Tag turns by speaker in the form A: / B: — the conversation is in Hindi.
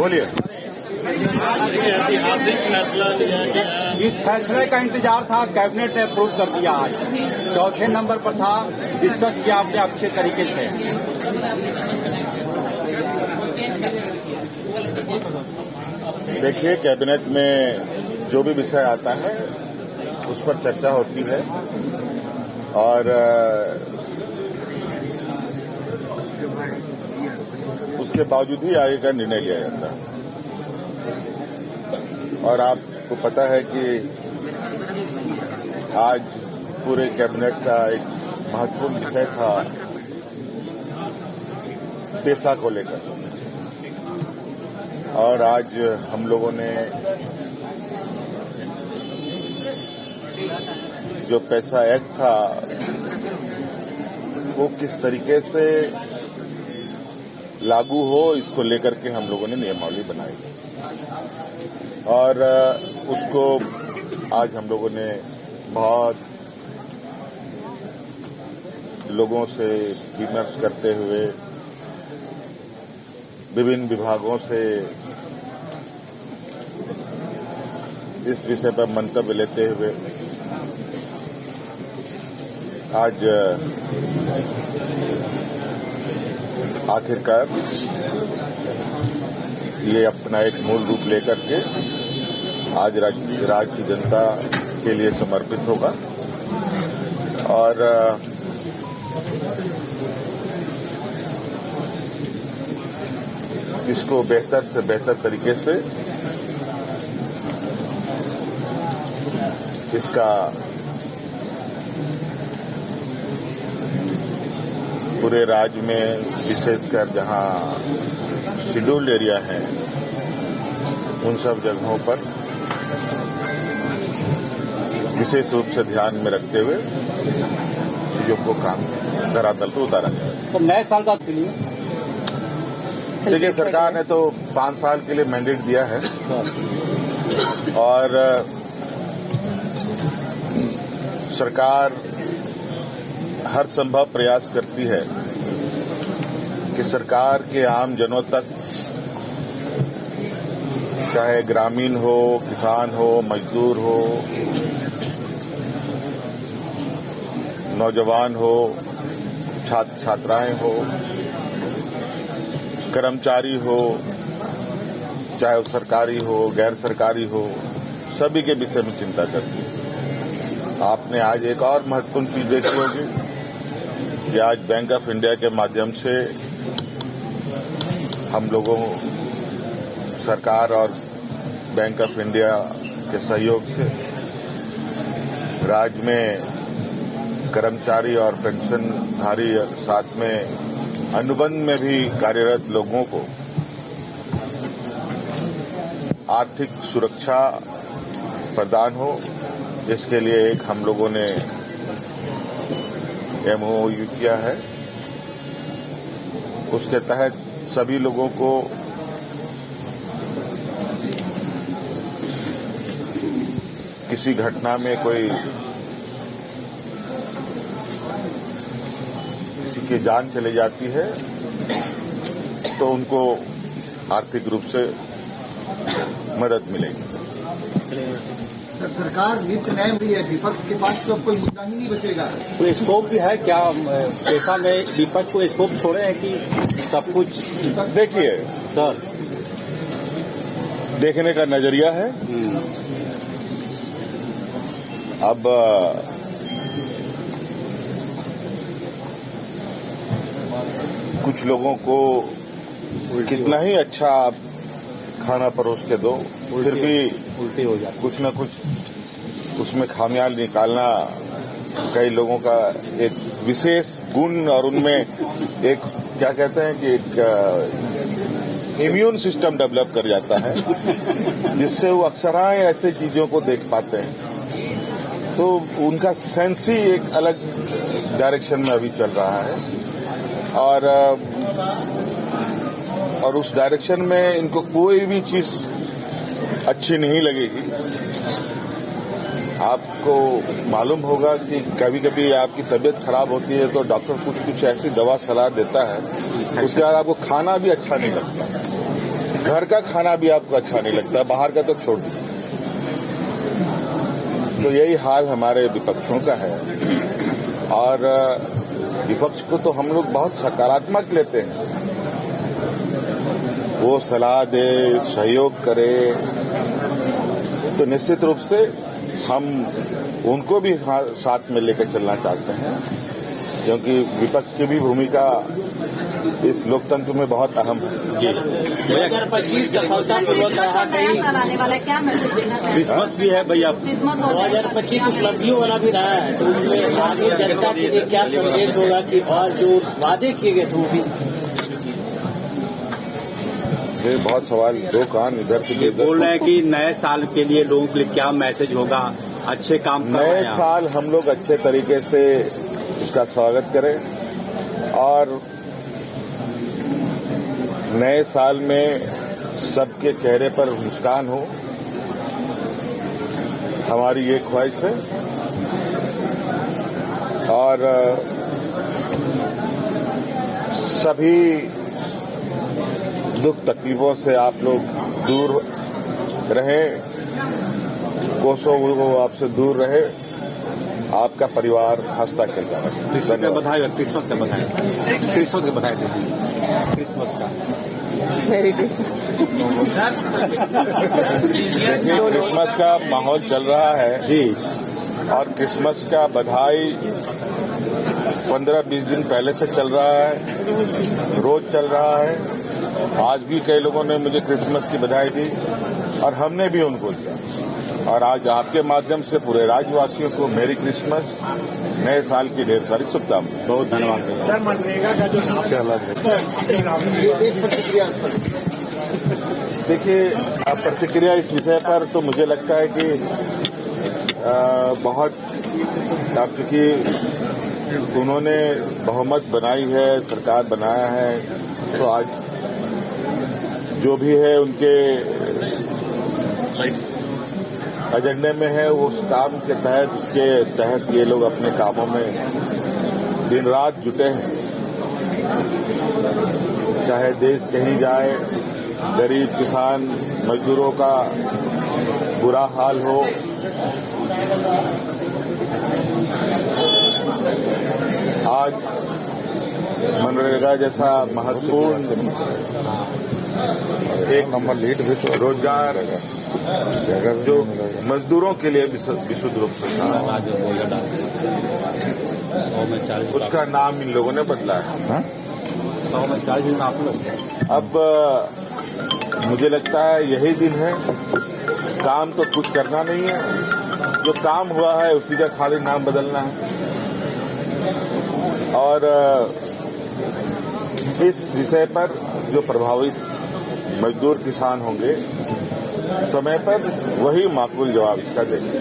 A: बोलिए।
B: ऐतिहासिक फैसला लिया गया।
C: जिस फैसले का इंतजार था कैबिनेट ने अप्रूव कर दिया। आज चौथे नंबर पर था, डिस्कस किया आपने अच्छे तरीके से।
A: देखिए, कैबिनेट में जो भी विषय आता है उस पर चर्चा होती है और उसके बावजूद ही आगे का निर्णय लिया जाता है। और आपको पता है कि आज पूरे कैबिनेट का एक महत्वपूर्ण विषय था पेशा को लेकर, और आज हम लोगों ने जो पैसा एक्ट था वो किस तरीके से लागू हो, इसको लेकर के हम लोगों ने नियमावली बनाई और उसको आज हम लोगों ने बहुत लोगों से विमर्श करते हुए, विभिन्न विभागों से इस विषय पर मंतव्य लेते हुए आज आखिरकार ये अपना एक मूल रूप लेकर के आज राज्य की जनता के लिए समर्पित होगा और इसको बेहतर से बेहतर तरीके से इसका पूरे राज्य में, विशेषकर जहां शेड्यूल्ड एरिया है, उन सब जगहों पर विशेष रूप से ध्यान में रखते हुए चीजों को काम धरातल पर उतारा जाए।
C: तो नए साल का
A: देखिए, सरकार ने तो 5 साल के लिए मैंडेट दिया है और सरकार हर संभव प्रयास करती है कि सरकार के आम जनों तक, चाहे ग्रामीण हो, किसान हो, मजदूर हो, नौजवान हो, छात्र छात्राएं हो, कर्मचारी हो, चाहे वो सरकारी हो, गैर सरकारी हो, सभी के विषय में चिंता करती है। आपने आज एक और महत्वपूर्ण चीज देखी होगी कि आज बैंक ऑफ इंडिया के माध्यम से हम लोगों, सरकार और बैंक ऑफ इंडिया के सहयोग से राज्य में कर्मचारी और पेंशनधारी, साथ में अनुबंध में भी कार्यरत लोगों को आर्थिक सुरक्षा प्रदान हो, इसके लिए एक हम लोगों ने MOU किया है। उसके तहत सभी लोगों को किसी घटना में कोई किसी की जान चली जाती है तो उनको आर्थिक रूप से मदद मिलेगी।
D: सरकार नित्य नए हुई है, विपक्ष के पास तो कोई मुद्दा ही नहीं बचेगा।
C: तो स्कोप भी है क्या पेशा में? विपक्ष को स्कोप छोड़े हैं कि सब कुछ?
A: देखिए
C: सर,
A: देखने का नजरिया है। अब कुछ लोगों को कितना ही अच्छा आप खाना परोस के दो, फिर भी
C: उल्टी हो जाती,
A: कुछ न कुछ उसमें खामियां निकालना कई लोगों का एक विशेष गुण, और उनमें एक क्या कहते हैं कि एक इम्यून सिस्टम डेवलप कर जाता है, जिससे वो अक्सराय ऐसे चीजों को देख पाते हैं। तो उनका सेंस ही एक अलग डायरेक्शन में अभी चल रहा है और उस डायरेक्शन में इनको कोई भी चीज अच्छी नहीं लगेगी। आपको मालूम होगा कि कभी कभी आपकी तबीयत खराब होती है तो डॉक्टर कुछ ऐसी दवा सलाह देता है, उसके बाद आपको खाना भी अच्छा नहीं लगता। घर का खाना भी आपको अच्छा नहीं लगता, बाहर का तो छोड़ दीजिए। तो यही हाल हमारे विपक्षों का है और विपक्ष को तो हम लोग बहुत सकारात्मक लेते हैं। वो सलाह दे, सहयोग करे तो निश्चित रूप से हम उनको भी साथ में लेकर चलना चाहते हैं, क्योंकि विपक्ष की भी भूमिका इस लोकतंत्र में बहुत अहम है। जी
B: 2025 सफलतापूर्वक रहा। कहीं
E: आने वाला क्या मैसेज देना चाहिए?
C: क्रिसमस भी है भैया,
E: क्रिसमस
B: 2025 उपलब्धियों वाला भी रहा है, तो उसमें आगे जनता के लिए क्या संदेश होगा कि और जो वादे किए गए थे वो भी।
A: ये बहुत सवाल, दो कान इधर से
C: ये बोल रहे हैं कि नए साल के लिए लोगों के लिए क्या मैसेज होगा, अच्छे काम कर रहे
A: नए
C: हैं।
A: साल हम लोग अच्छे तरीके से उसका स्वागत करें और नए साल में सबके चेहरे पर मुस्कान हो, हमारी ये ख्वाहिश है। और सभी दुख तकलीफों से आप लोग दूर रहें, कोसों वो आपसे दूर रहे, आपका परिवार हंसता खेलता रहे।
C: क्रिसमस का बधाई, क्रिसमस का बधाई, क्रिसमस का बधाई दीजिए, क्रिसमस का।
E: Very Christmas.
A: देखिए, क्रिसमस का माहौल चल रहा है
C: जी,
A: और क्रिसमस का बधाई 15-20 दिन पहले से चल रहा है, रोज चल रहा है। आज भी कई लोगों ने मुझे क्रिसमस की बधाई दी और हमने भी उनको दिया। और आज आपके माध्यम से पूरे राज्यवासियों को मेरी क्रिसमस, नए साल की ढेर सारी शुभकामनाएं।
C: बहुत धन्यवाद।
B: सर मनरेगा का जो
D: प्रतिक्रिया
A: देखिए, अब प्रतिक्रिया इस विषय पर तो मुझे लगता है कि बहुत, अब चूंकि उन्होंने बहुमत बनाई है, सरकार बनाया है, तो आज जो भी है उनके एजेंडे में है, वो उस काम के तहत, उसके तहत ये लोग अपने कामों में दिन रात जुटे हैं। चाहे देश कहीं जाए, गरीब किसान मजदूरों का बुरा हाल हो, आज मनरेगा जैसा महत्वपूर्ण एक नंबर लीड भी तो रोजगार जो मजदूरों के लिए विशुद्ध रूप से था, उसका नाम इन लोगों ने बदला है।
C: 100 में 40 दिन आप लोग।
A: अब मुझे लगता है यही दिन है, काम तो कुछ करना नहीं है, जो काम हुआ है उसी का खाली नाम बदलना है। और इस विषय पर जो प्रभावित मजदूर किसान होंगे, समय पर वही माकूल जवाब इसका देंगे।